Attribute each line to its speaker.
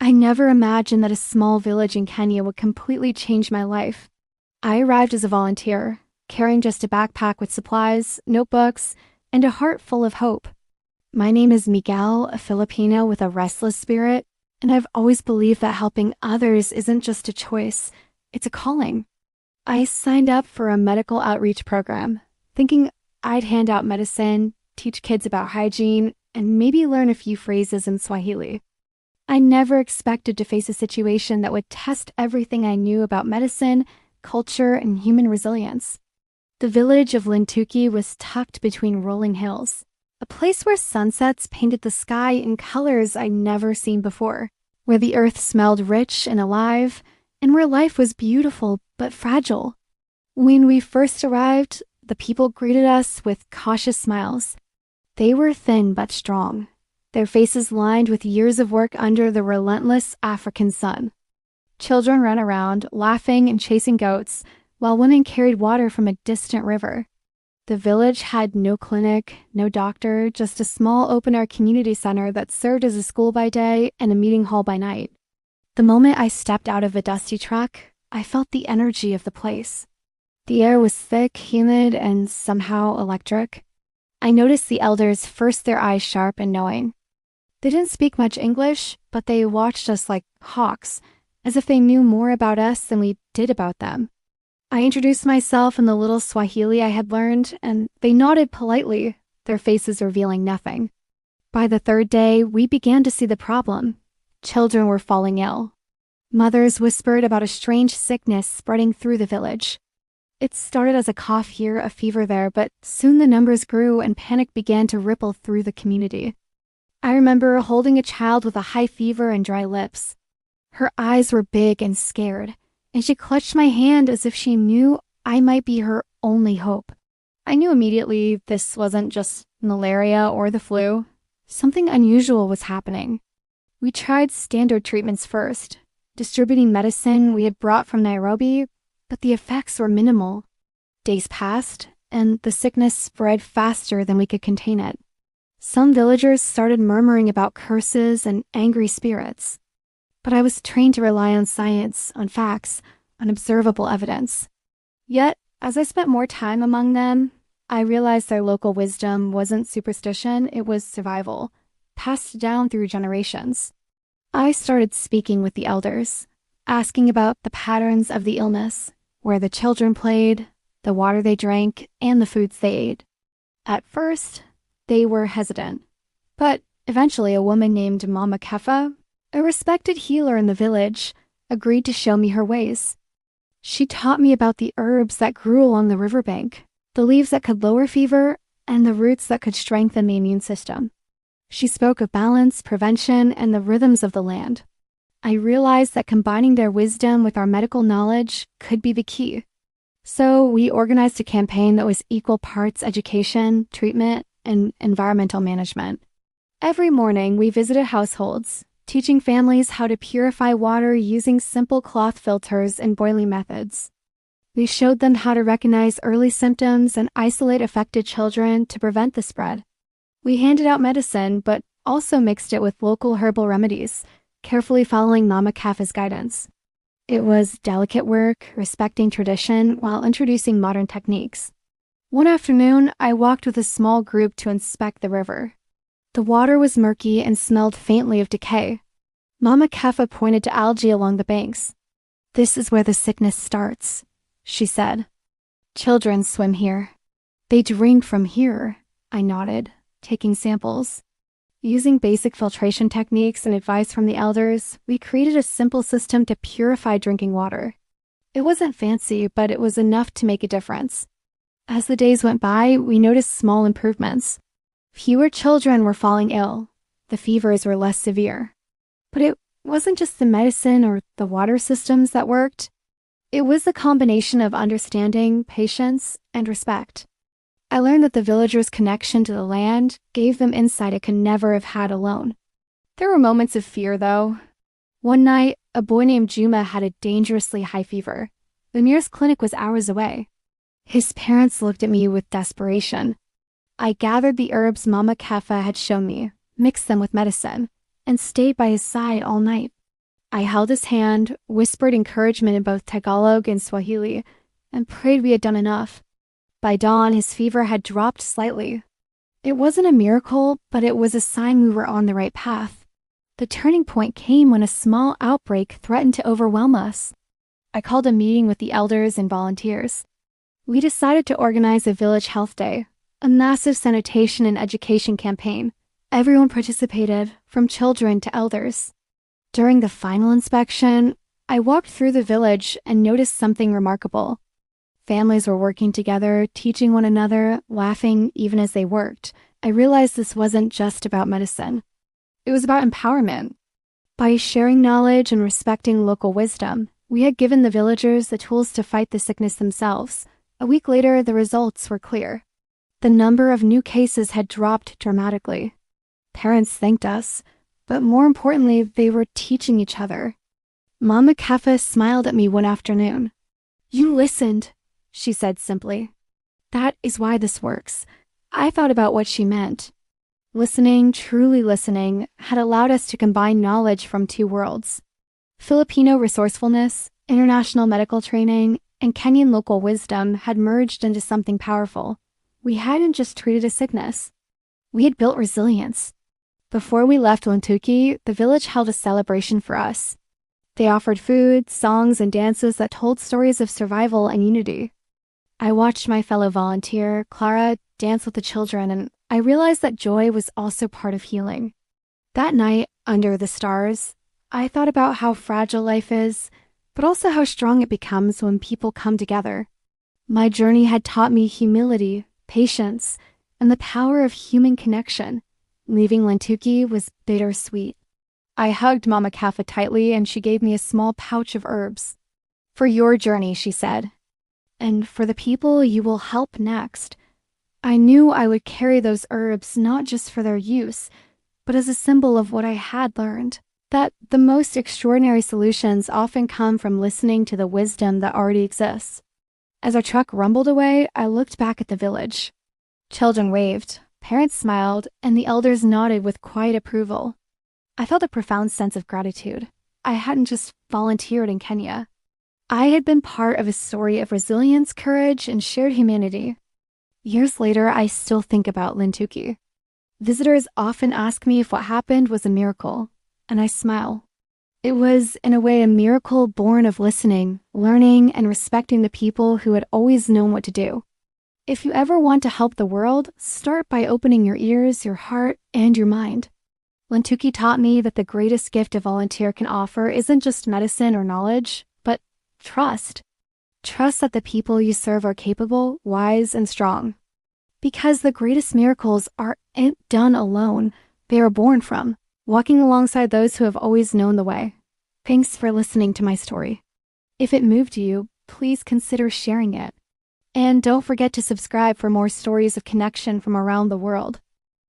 Speaker 1: I never imagined that a small village in Kenya would completely change my life. I arrived as a volunteer, carrying just a backpack with supplies, notebooks, and a heart full of hope. My name is Miguel, a Filipino with a restless spirit, and I've always believed that helping others isn't just a choice, it's a calling. I signed up for a medical outreach program, thinking I'd hand out medicine, teach kids about hygiene, and maybe learn a few phrases in Swahili. I never expected to face a situation that would test everything I knew about medicine, culture, and human resilience. The village of Lintuki was tucked between rolling hills, a place where sunsets painted the sky in colors I'd never seen before, where the earth smelled rich and alive, and where life was beautiful but fragile. When we first arrived, the people greeted us with cautious smiles. They were thin but strong, their faces lined with years of work under the relentless African sun. Children ran around, laughing and chasing goats, while women carried water from a distant river. The village had no clinic, no doctor, just a small open-air community center that served as a school by day and a meeting hall by night. The moment I stepped out of a dusty truck, I felt the energy of the place. The air was thick, humid, and somehow electric. I noticed the elders first their eyes sharp and knowing. They didn't speak much English, but they watched us like hawks, as if they knew more about us than we did about them. I introduced myself in the little Swahili I had learned, and they nodded politely, their faces revealing nothing. By the third day, we began to see the problem. Children were falling ill. Mothers whispered about a strange sickness spreading through the village. It started as a cough here, a fever there, but soon the numbers grew and panic began to ripple through the community. I remember holding a child with a high fever and dry lips. Her eyes were big and scared, and she clutched my hand as if she knew I might be her only hope. I knew immediately this wasn't just malaria or the flu. Something unusual was happening. We tried standard treatments first, distributing medicine we had brought from Nairobi, but the effects were minimal. Days passed, and the sickness spread faster than we could contain it. Some villagers started murmuring about curses and angry spirits. But I was trained to rely on science, on facts, on observable evidence. Yet, as I spent more time among them, I realized their local wisdom wasn't superstition, it was survival, passed down through generations. I started speaking with the elders, asking about the patterns of the illness, where the children played, the water they drank, and the foods they ate. At first, they were hesitant, but eventually a woman named Mama Kefa, a respected healer in the village, agreed to show me her ways. She taught me about the herbs that grew along the riverbank, the leaves that could lower fever, and the roots that could strengthen the immune system. She spoke of balance, prevention, and the rhythms of the land. I realized that combining their wisdom with our medical knowledge could be the key. So we organized a campaign that was equal parts education, treatment, and environmental management. Every morning, we visited households, teaching families how to purify water using simple cloth filters and boiling methods. We showed them how to recognize early symptoms and isolate affected children to prevent the spread. We handed out medicine, but also mixed it with local herbal remedies, carefully following Mama Kefa's guidance. It was delicate work, respecting tradition while introducing modern techniques. One afternoon, I walked with a small group to inspect the river. The water was murky and smelled faintly of decay. Mama Kefa pointed to algae along the banks. "This is where the sickness starts," she said. "Children swim here. They drink from here," I nodded, taking samples. Using basic filtration techniques and advice from the elders, we created a simple system to purify drinking water. It wasn't fancy, but it was enough to make a difference. As the days went by, we noticed small improvements. Fewer children were falling ill. The fevers were less severe. But it wasn't just the medicine or the water systems that worked. It was the combination of understanding, patience, and respect. I learned that the villagers' connection to the land gave them insight it could never have had alone. There were moments of fear, though. One night, a boy named Juma had a dangerously high fever. The nearest clinic was hours away. His parents looked at me with desperation. I gathered the herbs Mama Kefa had shown me, mixed them with medicine, and stayed by his side all night. I held his hand, whispered encouragement in both Tagalog and Swahili, and prayed we had done enough. By dawn, his fever had dropped slightly. It wasn't a miracle, but it was a sign we were on the right path. The turning point came when a small outbreak threatened to overwhelm us. I called a meeting with the elders and volunteers. We decided to organize a village health day, a massive sanitation and education campaign. Everyone participated, from children to elders. During the final inspection, I walked through the village and noticed something remarkable. Families were working together, teaching one another, laughing even as they worked. I realized this wasn't just about medicine. It was about empowerment. By sharing knowledge and respecting local wisdom, we had given the villagers the tools to fight the sickness themselves. A week later, the results were clear. The number of new cases had dropped dramatically. Parents thanked us, but more importantly, they were teaching each other. Mama Kefa smiled at me one afternoon. "You listened," she said simply. "That is why this works." I thought about what she meant. Listening, truly listening, had allowed us to combine knowledge from two worlds. Filipino resourcefulness, international medical training, and Kenyan local wisdom had merged into something powerful. We hadn't just treated a sickness. We had built resilience. Before we left Luntuki, the village held a celebration for us. They offered food, songs, and dances that told stories of survival and unity. I watched my fellow volunteer, Clara, dance with the children, and I realized that joy was also part of healing. That night, under the stars, I thought about how fragile life is, but also how strong it becomes when people come together. My journey had taught me humility, patience, and the power of human connection. Leaving Lentuki was bittersweet. I hugged Mama Kefa tightly, and she gave me a small pouch of herbs. "For your journey," she said, "and for the people you will help next." I knew I would carry those herbs not just for their use, but as a symbol of what I had learned, that the most extraordinary solutions often come from listening to the wisdom that already exists. As our truck rumbled away, I looked back at the village. Children waved, parents smiled, and the elders nodded with quiet approval. I felt a profound sense of gratitude. I hadn't just volunteered in Kenya. I had been part of a story of resilience, courage, and shared humanity. Years later, I still think about Lintuki. Visitors often ask me if what happened was a miracle, and I smile. It was, in a way, a miracle born of listening, learning, and respecting the people who had always known what to do. If you ever want to help the world, start by opening your ears, your heart, and your mind. Lintuki taught me that the greatest gift a volunteer can offer isn't just medicine or knowledge, but trust. Trust that the people you serve are capable, wise, and strong. Because the greatest miracles aren't done alone. They are born from walking alongside those who have always known the way. Thanks for listening to my story. If it moved you, please consider sharing it. And don't forget to subscribe for more stories of connection from around the world.